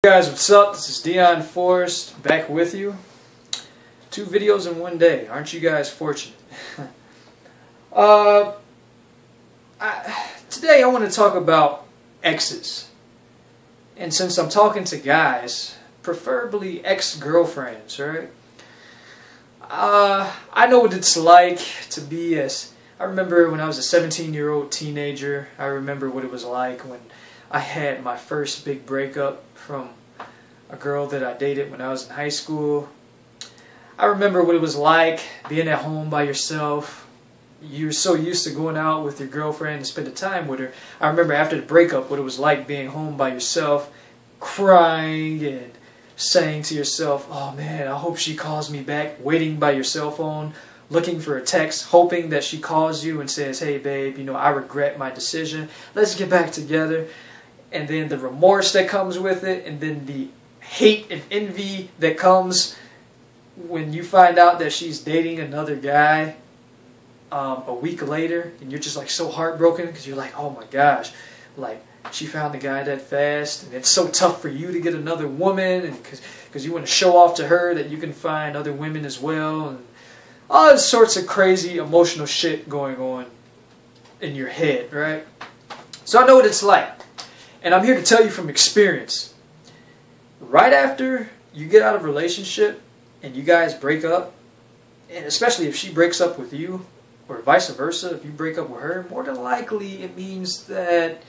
Hey guys, what's up? This is Dion Forrest back with you. 2 videos in one day. Aren't you guys fortunate? Today I want to talk about exes. And since I'm talking to guys, preferably ex-girlfriends, right? I know what it's like to be I remember when I was a 17-year-old teenager. I remember what it was like when I had my first big breakup from a girl that I dated when I was in high school. I remember what it was like being at home by yourself. You're so used to going out with your girlfriend and spending time with her. I remember after the breakup what it was like being home by yourself, crying and saying to yourself, oh man, I hope she calls me back, waiting by your cell phone, looking for a text, hoping that she calls you and says, hey babe, I regret my decision, let's get back together. And then the remorse that comes with it, and then the hate and envy that comes when you find out that she's dating another guy a week later, and you're just like so heartbroken because you're like, oh my gosh, like she found the guy that fast, and it's so tough for you to get another woman, and because you want to show off to her that you can find other women as well, and all sorts of crazy emotional shit going on in your head, right? So I know what it's like. And I'm here to tell you from experience, right after you get out of a relationship and you guys break up, and especially if she breaks up with you, or vice versa, if you break up with her, more than likely it means that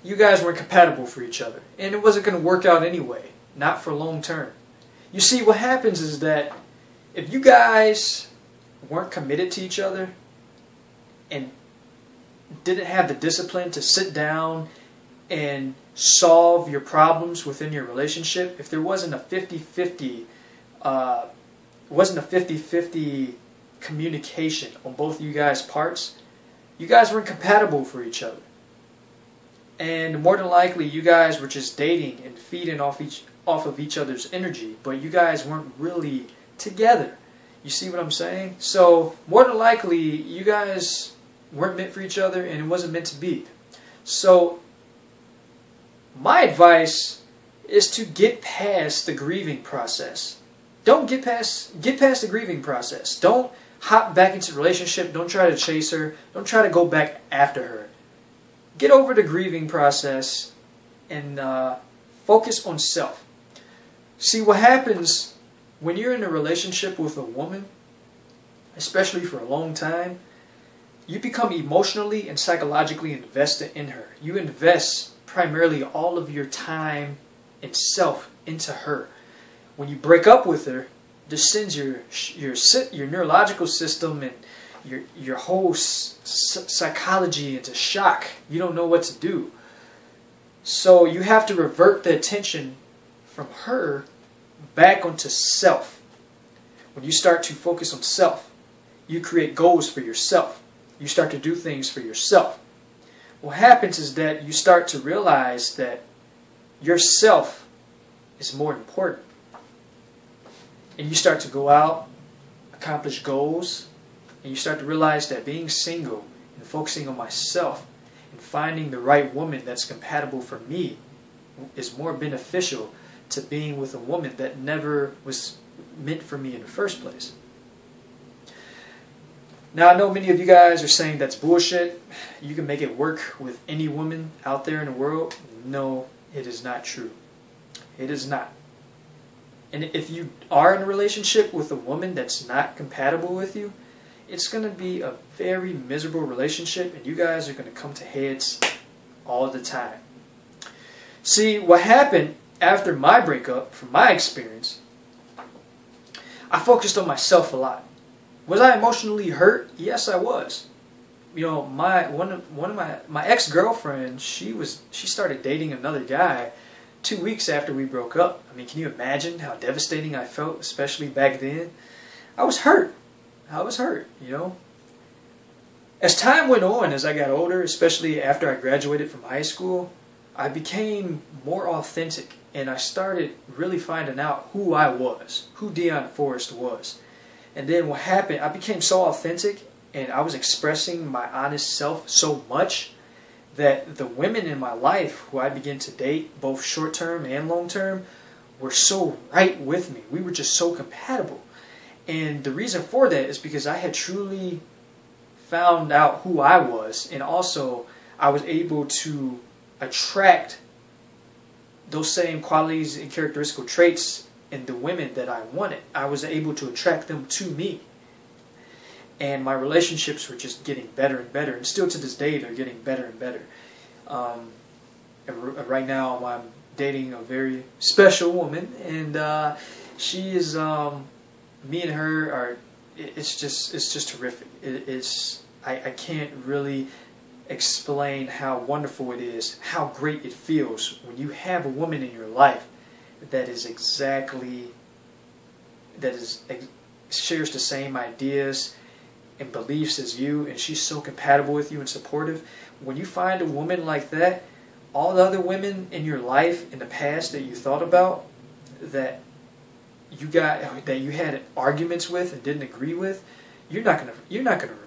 you guys weren't compatible for each other. And it wasn't going to work out anyway, not for long term. You see, what happens is that if you guys weren't committed to each other and didn't have the discipline to sit down and solve your problems within your relationship, if there wasn't a 50-50 communication on both of you guys' parts, you guys weren't compatible for each other. And more than likely you guys were just dating and feeding off of each other's energy, but you guys weren't really together. You see what I'm saying? So more than likely you guys weren't meant for each other, and it wasn't meant to be. So my advice is to get past the grieving process. Don't get past the grieving process. Don't hop back into the relationship. Don't try to chase her. Don't try to go back after her. Get over the grieving process and focus on self. See, what happens when you're in a relationship with a woman, especially for a long time, you become emotionally and psychologically invested in her. You invest primarily all of your time and self into her. When you break up with her, this sends your neurological system and your whole psychology into shock. You don't know what to do. So you have to revert the attention from her back onto self. When you start to focus on self, you create goals for yourself. You start to do things for yourself. What happens is that you start to realize that yourself is more important. And you start to go out, accomplish goals, and you start to realize that being single and focusing on myself and finding the right woman that's compatible for me is more beneficial to being with a woman that never was meant for me in the first place. Now, I know many of you guys are saying that's bullshit. You can make it work with any woman out there in the world. No, it is not true. It is not. And if you are in a relationship with a woman that's not compatible with you, it's going to be a very miserable relationship, and you guys are going to come to heads all the time. See, what happened after my breakup, from my experience, I focused on myself a lot. Was I emotionally hurt? Yes, I was. One of my ex-girlfriend, she started dating another guy 2 weeks after we broke up. I mean, can you imagine how devastating I felt, especially back then? I was hurt. As time went on, as I got older, especially after I graduated from high school, I became more authentic, and I started really finding out who I was, who Dion Forrest was. And then what happened, I became so authentic and I was expressing my honest self so much that the women in my life who I began to date, both short-term and long-term, were so right with me. We were just so compatible. And the reason for that is because I had truly found out who I was, and also I was able to attract those same qualities and characteristical traits in the women that I wanted. I was able to attract them to me. And my relationships were just getting better and better. And still to this day, they're getting better and better. Right now, I'm dating a very special woman. And she is, me and her are, it's just terrific. I can't really explain how wonderful it is, how great it feels when you have a woman in your life that shares the same ideas and beliefs as you, and she's so compatible with you and supportive. When you find a woman like that, all the other women in your life in the past that you thought about, that you had arguments with and didn't agree with, you're not gonna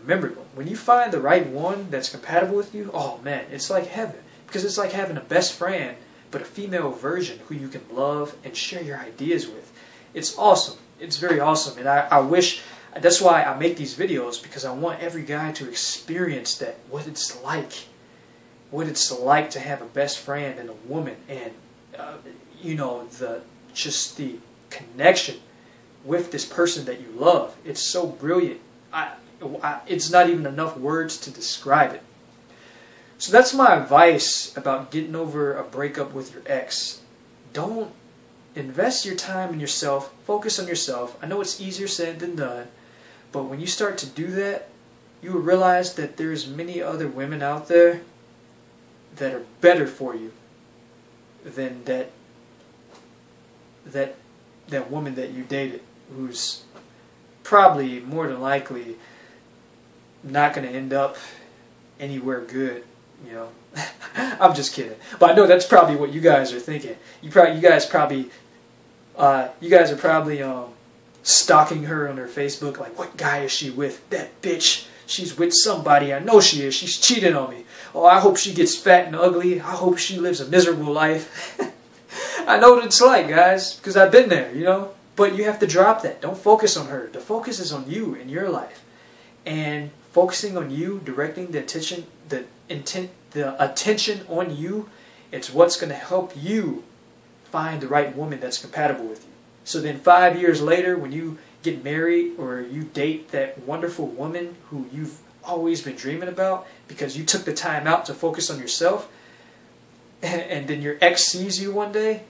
remember them. When you find the right one that's compatible with you, oh man, it's like heaven. Because it's like having a best friend, but a female version who you can love and share your ideas with. It's awesome. It's very awesome. And I wish, that's why I make these videos, because I want every guy to experience that, what it's like to have a best friend and a woman, and just the connection with this person that you love. It's so brilliant. It's not even enough words to describe it. So that's my advice about getting over a breakup with your ex. Don't invest your time in yourself. Focus on yourself. I know it's easier said than done, but when you start to do that, you will realize that there's many other women out there that are better for you than that woman that you dated, who's probably more than likely not going to end up anywhere good. I'm just kidding, but I know that's probably what you guys are thinking. You guys are probably stalking her on her Facebook, like, what guy is she with? That bitch. She's with somebody. I know she is. She's cheating on me. Oh, I hope she gets fat and ugly. I hope she lives a miserable life. I know what it's like, guys, because I've been there, But you have to drop that. Don't focus on her. The focus is on you and your life. And focusing on you, directing the attention on you, it's what's going to help you find the right woman that's compatible with you. So then 5 years later, when you get married or you date that wonderful woman who you've always been dreaming about because you took the time out to focus on yourself, and then your ex sees you one day,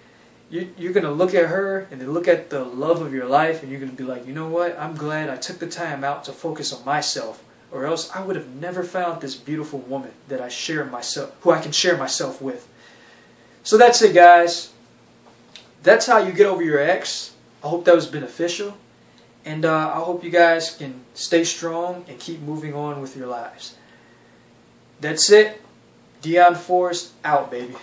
you're going to look at her and then look at the love of your life, and you're going to be like, you know what, I'm glad I took the time out to focus on myself, or else I would have never found this beautiful woman that who I can share myself with. So that's it, guys. That's how you get over your ex. I hope that was beneficial. And I hope you guys can stay strong and keep moving on with your lives. That's it. Dion Forrest out, baby.